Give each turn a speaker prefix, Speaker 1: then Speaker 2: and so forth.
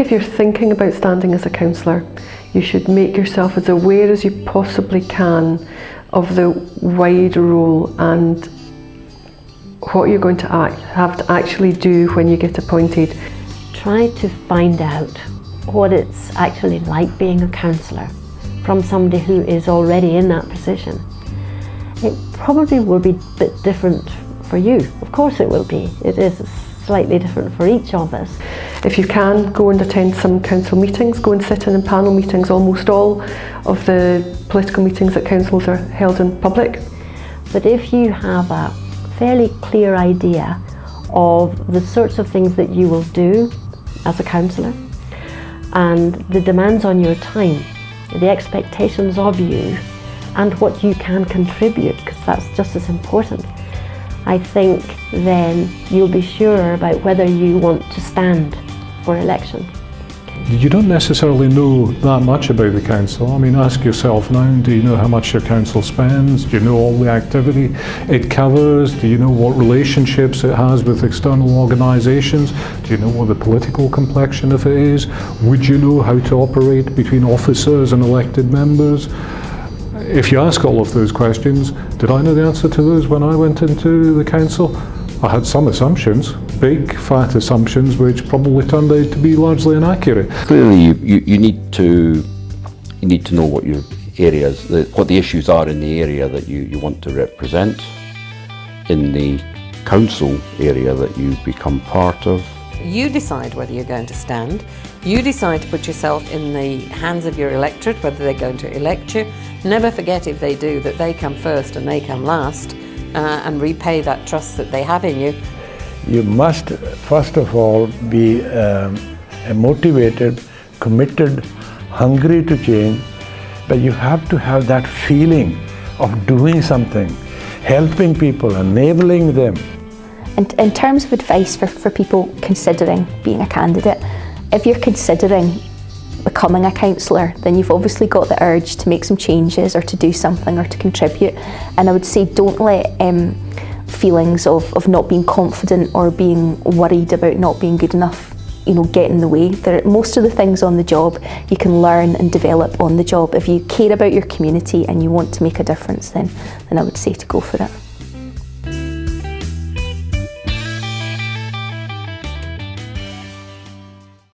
Speaker 1: If you're thinking about standing as a councillor, you should make yourself as aware as you possibly can of the wide role and what you're going to have to actually do when you get appointed.
Speaker 2: Try to find out what it's actually like being a councillor from somebody who is already in that position. It probably will be a bit different for you. Of course it will be. It is slightly different for each of us.
Speaker 1: If you can, go and attend some council meetings, go and sit in panel meetings. Almost all of the political meetings at councils are held in public.
Speaker 2: But if you have a fairly clear idea of the sorts of things that you will do as a councillor and the demands on your time, the expectations of you and what you can contribute, because that's just as important, I think then you'll be sure about whether you want to stand for election.
Speaker 3: You don't necessarily know that much about the council. I mean, ask yourself now, do you know how much your council spends? Do you know all the activity it covers? Do you know what relationships it has with external organisations? Do you know what the political complexion of it is? Would you know how to operate between officers and elected members? If you ask all of those questions, did I know the answer to those when I went into the council? I had some assumptions, big fat assumptions, which probably turned out to be largely inaccurate.
Speaker 4: Clearly you need to know what your areas, what the issues are in the area that you want to represent, in the council area that you become part of.
Speaker 5: You decide whether you're going to stand. You decide to put yourself in the hands of your electorate, whether they're going to elect you. Never forget, if they do, that they come first and they come last, and repay that trust that they have in you.
Speaker 6: You must, first of all, be motivated, committed, hungry to change, but you have to have that feeling of doing something, helping people, enabling them.
Speaker 7: And in terms of advice for people considering being a candidate, if you're considering becoming a councillor, then you've obviously got the urge to make some changes or to do something or to contribute. And I would say don't let feelings of not being confident or being worried about not being good enough, get in the way. Most of the things on the job you can learn and develop on the job. If you care about your community and you want to make a difference, then I would say to go for it.